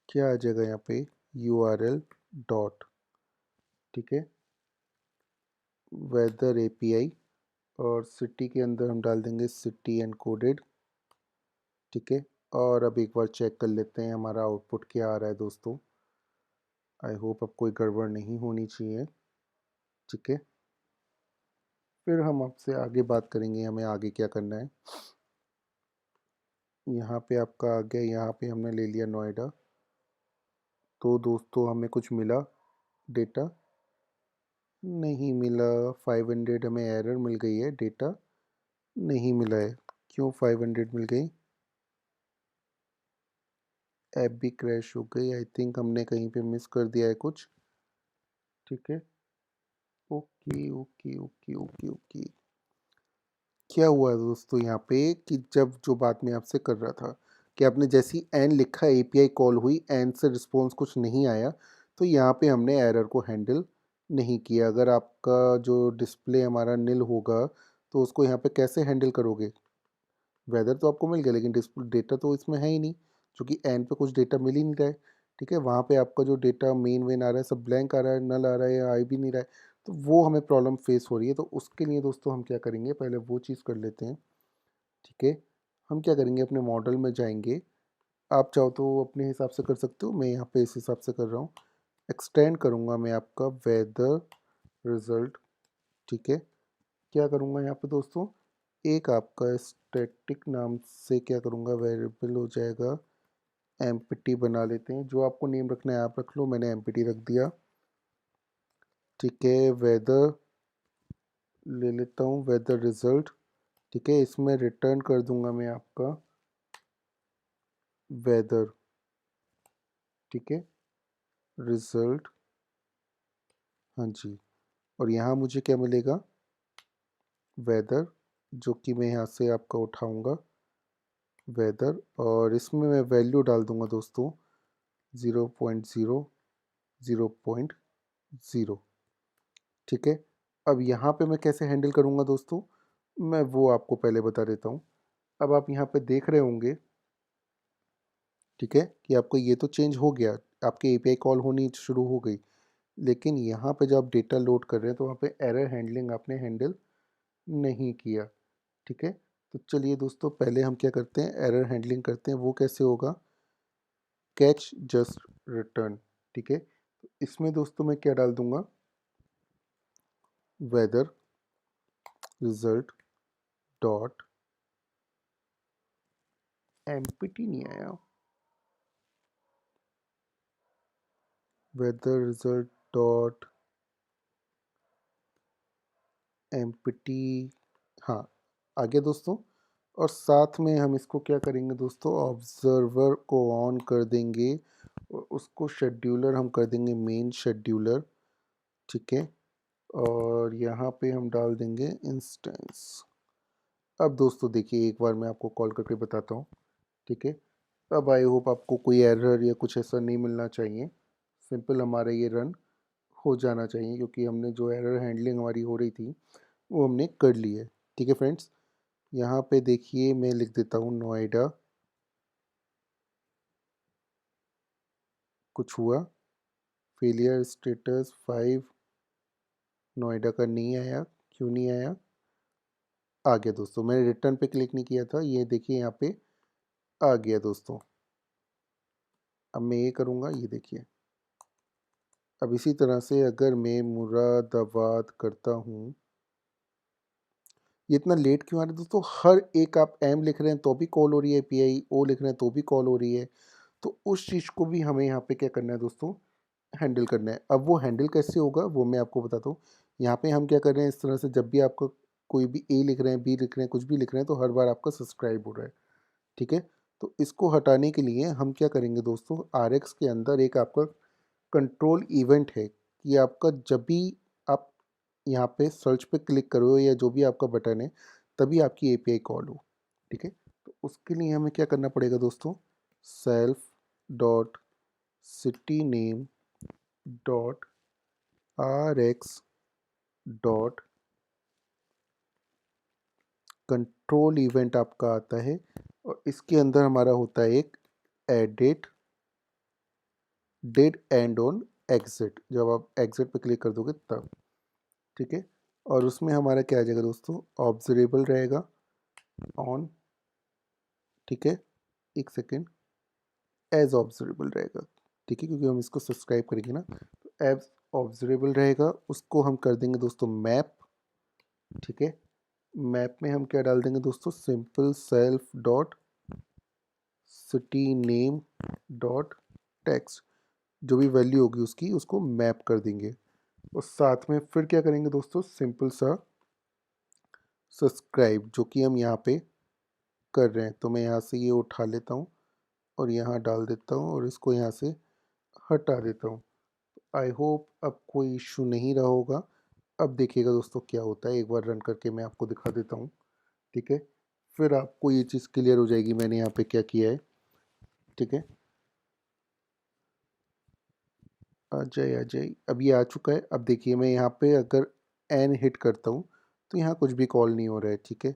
[SPEAKER 1] क्या आ जाएगा यहाँ पे, URL डॉट, ठीक है, वेदर API, और सिटी के अंदर हम डाल देंगे सिटी एनकोडेड, ठीक है। और अब एक बार चेक कर लेते हैं हमारा आउटपुट क्या आ रहा है दोस्तों। आई होप अब कोई गड़बड़ नहीं होनी चाहिए, ठीक है। फिर हम आपसे आगे बात करेंगे हमें आगे क्या करना है। यहाँ पे आपका आ गया, यहाँ पे हमने ले लिया नोएडा। तो दोस्तों हमें कुछ मिला डेटा? नहीं मिला। 500 हमें एरर मिल गई है, डेटा नहीं मिला है। क्यों 500 मिल गई? ऐप भी क्रैश हो गई। आई थिंक हमने कहीं पे मिस कर दिया है कुछ, ठीक है। Okay okay okay okay okay. क्या हुआ दोस्तों यहाँ पे कि जब जो बात मैं आपसे कर रहा था कि आपने जैसी एन लिखा API कॉल हुई, एन से रिस्पॉन्स कुछ नहीं आया, तो यहाँ पे हमने एरर को हैंडल नहीं किया। अगर आपका जो डिस्प्ले हमारा नील होगा तो उसको यहाँ पे कैसे हैंडल करोगे? वेदर तो आपको मिल गया लेकिन डिस्प्ले डेटा तो इसमें है ही नहीं, क्योंकि एन पे कुछ डेटा मिल ही नहीं रहा है, ठीक है। वहाँ पे आपका जो डेटा मेन वेन आ रहा है सब ब्लैंक आ रहा है, नल आ रहा है या आ भी नहीं रहा है। तो वो हमें प्रॉब्लम फेस हो रही है। तो उसके लिए दोस्तों हम क्या करेंगे, पहले वो चीज़ कर लेते हैं, ठीक है। हम क्या करेंगे, अपने मॉडल में जाएंगे। आप चाहो तो अपने हिसाब से कर सकते हो, मैं यहाँ पे इस हिसाब से कर रहा हूँ। एक्सटेंड करूँगा मैं आपका वेदर रिजल्ट, ठीक है। क्या करूँगा यहाँ पे दोस्तों, एक आपका स्टैटिक नाम से क्या करूँगा, वेरिएबल हो जाएगा एम्प्टी बना लेते हैं। जो आपको नेम रखना है आप रख लो, मैंने एम्प्टी रख दिया, ठीक है। वेदर ले लेता हूँ, वेदर रिजल्ट, ठीक है। इसमें रिटर्न कर दूंगा मैं आपका वेदर, ठीक है, रिजल्ट, हाँ जी। और यहाँ मुझे क्या मिलेगा, वेदर, जो कि मैं यहाँ से आपका उठाऊंगा वेदर, और इसमें मैं वैल्यू डाल दूंगा दोस्तों 0.0, 0.0, ठीक है। अब यहाँ पे मैं कैसे हैंडल करूँगा दोस्तों, मैं वो आपको पहले बता देता हूँ। अब आप यहाँ पे देख रहे होंगे, ठीक है, कि आपको ये तो चेंज हो गया, आपके API कॉल होनी शुरू हो गई। लेकिन यहाँ पे जब आप डेटा लोड कर रहे हैं तो वहाँ पे एरर हैंडलिंग आपने हैंडल नहीं किया, ठीक है। तो चलिए दोस्तों पहले हम क्या करते हैं, एरर हैंडलिंग करते हैं। वो कैसे होगा, कैच जस्ट रिटर्न, ठीक है। तो इसमें दोस्तों मैं क्या डाल दूंगा, वेदर रिजल्ट डॉट, एम्प्टी नहीं आया, वेदर रिजल्ट डॉट एम्प्टी, हाँ आ गया दोस्तों। और साथ में हम इसको क्या करेंगे दोस्तों, ऑब्जर्वर को ऑन कर देंगे और उसको शेड्यूलर हम कर देंगे मेन शेड्यूलर, ठीक है। और यहाँ पे हम डाल देंगे इंस्टेंस। अब दोस्तों देखिए, एक बार मैं आपको कॉल करके बताता हूँ, ठीक है। अब आई होप आपको कोई एरर या कुछ ऐसा नहीं मिलना चाहिए। सिंपल हमारा ये रन हो जाना चाहिए, क्योंकि हमने जो एरर हैंडलिंग हमारी हो रही थी वो हमने कर ली है, ठीक है फ्रेंड्स। यहाँ पे देखिए मैं लिख देता हूँ नोएडा, कुछ हुआ, फेलियर स्टेटस 5, नोएडा का नहीं आया। क्यों नहीं आया, आ गया दोस्तों। मैंने रिटर्न पे क्लिक नहीं किया था, ये देखिए यहाँ पे आ गया दोस्तों। अब मैं ये करूँगा, ये देखिए। अब इसी तरह से अगर मैं मुरादाबाद करता हूँ, ये इतना लेट क्यों आ रहा है दोस्तों, हर एक आप एम लिख रहे हैं तो भी कॉल हो रही है, API ओ लिख रहे हैं तो भी कॉल हो रही है। तो उस चीज़ को भी हमें यहाँ पे क्या करना है दोस्तों, हैंडल करना है। अब वो हैंडल कैसे होगा वो मैं आपको बताता हूँ। यहाँ पे हम क्या कर रहे हैं, इस तरह से जब भी आपका कोई भी A लिख रहे हैं, B लिख रहे हैं, कुछ भी लिख रहे हैं, तो हर बार आपका सब्सक्राइब हो रहा है, ठीक है। तो इसको हटाने के लिए हम क्या करेंगे दोस्तों, RX के अंदर एक आपका कंट्रोल इवेंट है कि आपका जब भी आप यहाँ पे सर्च पे क्लिक करो या जो भी आपका बटन है, तभी आपकी API कॉल हो, ठीक है। तो उसके लिए हमें क्या करना पड़ेगा दोस्तों, self dot city name dot RX dot control event आपका आता है, और इसके अंदर हमारा होता है एक edit did and on exit, जब आप एग्जिट पे क्लिक कर दोगे तब, ठीक है। और उसमें हमारा क्या आ जाएगा दोस्तों, ऑब्जर्वेबल रहेगा ऑन, ठीक है, एक सेकेंड, एज ऑब्जर्वेबल रहेगा, ठीक है, क्योंकि हम इसको सब्सक्राइब करेंगे ना, तो एज ऑब्जर्वेबल रहेगा। उसको हम कर देंगे दोस्तों मैप, ठीक है। मैप में हम क्या डाल देंगे दोस्तों, simple self dot city name dot text, जो भी वैल्यू होगी उसकी, उसको मैप कर देंगे। और साथ में फिर क्या करेंगे दोस्तों, सिंपल सा सब्सक्राइब, जो कि हम यहाँ पे कर रहे हैं। तो मैं यहाँ से ये उठा लेता हूँ और यहाँ डाल देता हूँ और इसको यहाँ से हटा देता हूँ। आई होप अब कोई इशू नहीं रहा होगा। अब देखिएगा दोस्तों क्या होता है, एक बार रन करके मैं आपको दिखा देता हूँ, ठीक है। फिर आपको ये चीज़ क्लियर हो जाएगी मैंने यहाँ पे क्या किया है, ठीक है। आ जाए आ जाए, अब ये आ चुका है। अब देखिए मैं यहाँ पे अगर एन हिट करता हूँ तो यहाँ कुछ भी कॉल नहीं हो रहा है, ठीक है।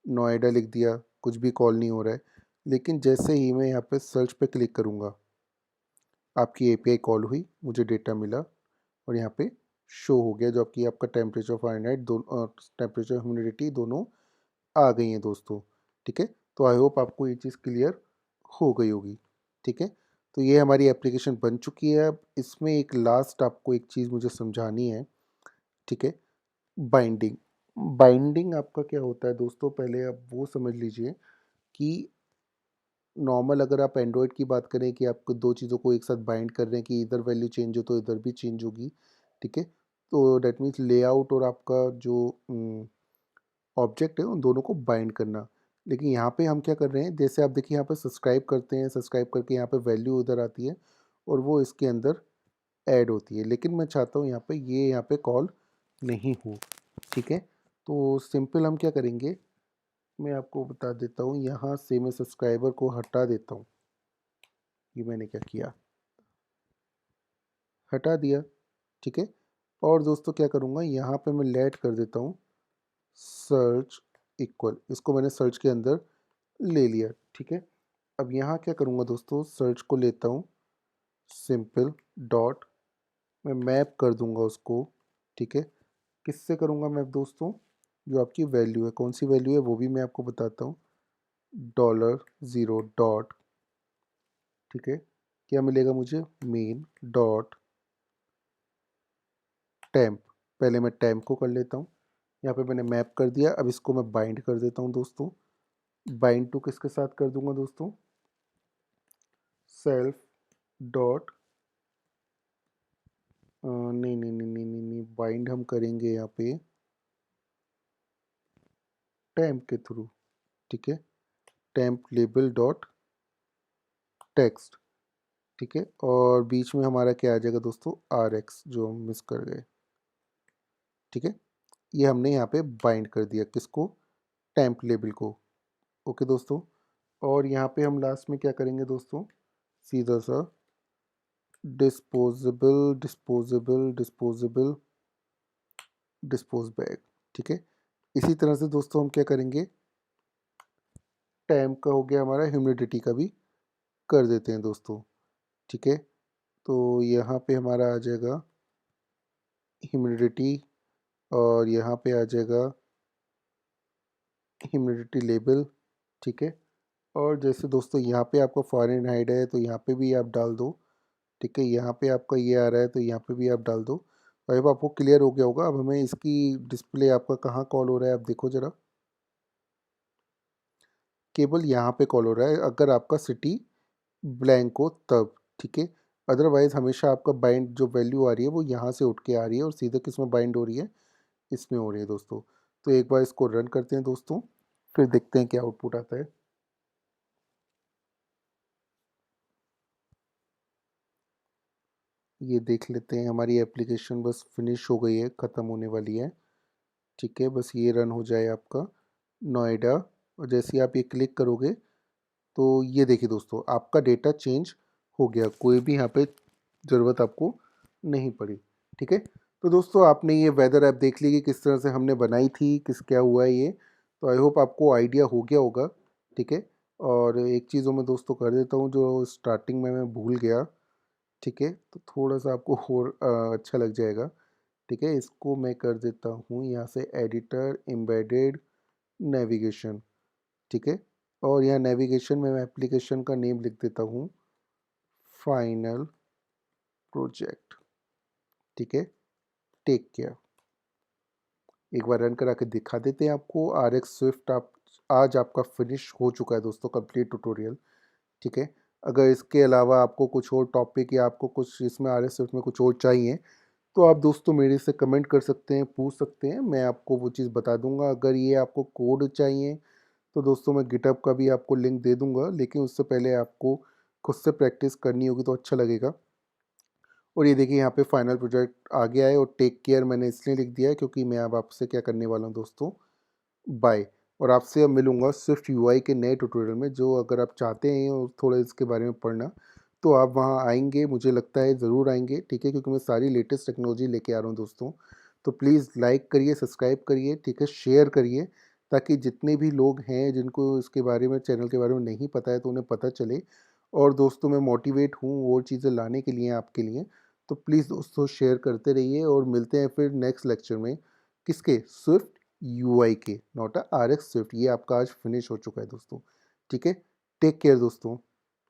[SPEAKER 1] नोएडा लिख दिया, कुछ भी कॉल नहीं हो रहा है। लेकिन जैसे ही मैं यहाँ पे सर्च पे क्लिक करूँगा, आपकी एपीआई कॉल हुई, मुझे डेटा मिला और यहाँ पे शो हो गया, जो आपकी आपका टेम्परेचर फ़ारेनहाइट दोनों, टेम्परेचर ह्यूमिडिटी दोनों आ गई हैं दोस्तों, ठीक है। तो आई होप आपको ये चीज़ क्लियर हो गई होगी, ठीक है। तो ये हमारी एप्लीकेशन बन चुकी है। अब इसमें एक लास्ट आपको एक चीज़ मुझे समझानी है, ठीक है। बाइंडिंग, बाइंडिंग आपका क्या होता है दोस्तों, पहले आप वो समझ लीजिए कि नॉर्मल अगर आप एंड्रॉयड की बात करें कि आप दो चीज़ों को एक साथ बाइंड कर रहे हैं कि इधर वैल्यू चेंज हो तो इधर भी चेंज होगी, ठीक है। तो डैट मीन्स लेआउट और आपका जो ऑब्जेक्ट है उन दोनों को बाइंड करना। लेकिन यहाँ पे हम क्या कर रहे हैं, जैसे आप देखिए यहाँ पे सब्सक्राइब करते हैं, सब्सक्राइब करके यहाँ पे वैल्यू उधर आती है और वो इसके अंदर ऐड होती है। लेकिन मैं चाहता हूँ यहाँ पे कॉल नहीं हो, ठीक है। तो सिंपल हम क्या करेंगे, मैं आपको बता देता हूँ। यहाँ से मैं सब्सक्राइबर को हटा देता हूँ, ये मैंने क्या किया, हटा दिया, ठीक है। और दोस्तों क्या करूँगा, यहाँ पे मैं लेट कर देता हूँ सर्च इक्वल, इसको मैंने सर्च के अंदर ले लिया, ठीक है। अब यहाँ क्या करूँगा दोस्तों, सर्च को लेता हूँ सिंपल डॉट, मैं मैप कर दूँगा उसको, ठीक है। किससे करूँगा मैप दोस्तों, जो आपकी वैल्यू है, कौन सी वैल्यू है वो भी मैं आपको बताता हूँ, $0 डॉट, ठीक है। क्या मिलेगा मुझे, मेन डॉट टेम्प, पहले मैं टेम्प को कर लेता हूँ। यहाँ पे मैंने मैप कर दिया, अब इसको मैं बाइंड कर देता हूँ दोस्तों। बाइंड टू किसके साथ कर दूंगा दोस्तों, सेल्फ डॉट, नहीं नहीं नहीं नहीं नहीं नहीं, बाइंड हम करेंगे यहाँ पे टेम्प के थ्रू, ठीक है। टेम्प लेबल डॉट टेक्स्ट, ठीक है। और बीच में हमारा क्या आ जाएगा दोस्तों, आर एक्स, जो हम मिस कर गए, ठीक है। ये हमने यहाँ पे बाइंड कर दिया किसको, टेम्प लेबल को, ओके दोस्तों। और यहाँ पे हम लास्ट में क्या करेंगे दोस्तों, सीधा सा disposable disposable disposable dispose bag, ठीक है। इसी तरह से दोस्तों हम क्या करेंगे, टाइम का हो गया हमारा, ह्यूमिडिटी का भी कर देते हैं दोस्तों, ठीक है। तो यहाँ पे हमारा आ जाएगा ह्यूमिडिटी और यहाँ पे आ जाएगा ह्यूमिडिटी लेबल, ठीक है। और जैसे दोस्तों यहाँ पे आपका फ़ारेनहाइट है तो यहाँ पे भी आप डाल दो, ठीक है। यहाँ पे आपका ये आ रहा है तो यहाँ पे भी आप डाल दो। अब आपको क्लियर हो गया होगा। अब हमें इसकी डिस्प्ले आपका कहाँ कॉल हो रहा है, आप देखो ज़रा, केवल यहाँ पे कॉल हो रहा है अगर आपका सिटी ब्लैंक हो तब, ठीक है। अदरवाइज़ हमेशा आपका बाइंड जो वैल्यू आ रही है वो यहाँ से उठ के आ रही है और सीधे किस में बाइंड हो रही है, इसमें हो रही है दोस्तों। तो एक बार इसको रन करते हैं दोस्तों, फिर देखते हैं क्या आउटपुट आता है। ये देख लेते हैं, हमारी एप्लीकेशन बस फिनिश हो गई है, ख़त्म होने वाली है, ठीक है। बस ये रन हो जाए आपका नोएडा, और जैसे ही आप ये क्लिक करोगे तो ये देखिए दोस्तों आपका डेटा चेंज हो गया, कोई भी यहाँ पे ज़रूरत आपको नहीं पड़ी, ठीक है। तो दोस्तों आपने ये वेदर ऐप देख ली कि किस तरह से हमने बनाई थी, किस क्या हुआ है ये, तो आई होप आपको आइडिया हो गया होगा, ठीक है। और एक चीज़ों में दोस्तों कर देता हूँ जो स्टार्टिंग में मैं भूल गया, ठीक है, तो थोड़ा-सा आपको और अच्छा लग जाएगा। ठीक है, इसको मैं कर देता हूँ यहाँ से एडिटर एम्बेडेड नेविगेशन। ठीक है, और यहाँ नेविगेशन में मैं एप्लीकेशन का नेम लिख देता हूँ फाइनल प्रोजेक्ट। ठीक है, टेक केयर। एक बार रन करा के दिखा देते हैं आपको। आर एक्स स्विफ्ट आप आज आपका फिनिश हो चुका है दोस्तों, कंप्लीट ट्यूटोरियल। ठीक है, अगर इसके अलावा आपको कुछ और टॉपिक या आपको कुछ इसमें आर एक्स स्विफ्ट में कुछ और चाहिए तो आप दोस्तों मेरे से कमेंट कर सकते हैं, पूछ सकते हैं, मैं आपको वो चीज़ बता दूंगा। अगर ये आपको कोड चाहिए तो दोस्तों मैं गिटहब का भी आपको लिंक दे दूंगा, लेकिन उससे पहले आपको खुद से प्रैक्टिस करनी होगी तो अच्छा लगेगा। और ये देखिए यहाँ पे फाइनल प्रोजेक्ट आ गया है, और टेक केयर मैंने इसलिए लिख दिया है क्योंकि मैं अब आपसे क्या करने वाला हूँ दोस्तों, बाय। और आपसे अब मिलूंगा स्विफ्ट यूआई के नए ट्यूटोरियल में, जो अगर आप चाहते हैं और थोड़ा इसके बारे में पढ़ना तो आप वहाँ आएंगे, मुझे लगता है ज़रूर आएंगे। ठीक है, क्योंकि मैं सारी लेटेस्ट टेक्नोलॉजी लेके आ रहा हूँ दोस्तों। तो प्लीज़ लाइक करिए, सब्सक्राइब करिए, ठीक है, शेयर करिए, ताकि जितने भी लोग हैं जिनको इसके बारे में, चैनल के बारे में नहीं पता है, तो उन्हें पता चले। और दोस्तों मैं मोटिवेट हूँ और चीज़ें लाने के लिए आपके लिए। तो प्लीज़ दोस्तों शेयर करते रहिए, और मिलते हैं फिर नेक्स्ट लेक्चर में। किसके? स्विफ्ट यूआई के, not a R X Swift. ये आपका आज फिनिश हो चुका है दोस्तों। ठीक है, टेक केयर दोस्तों।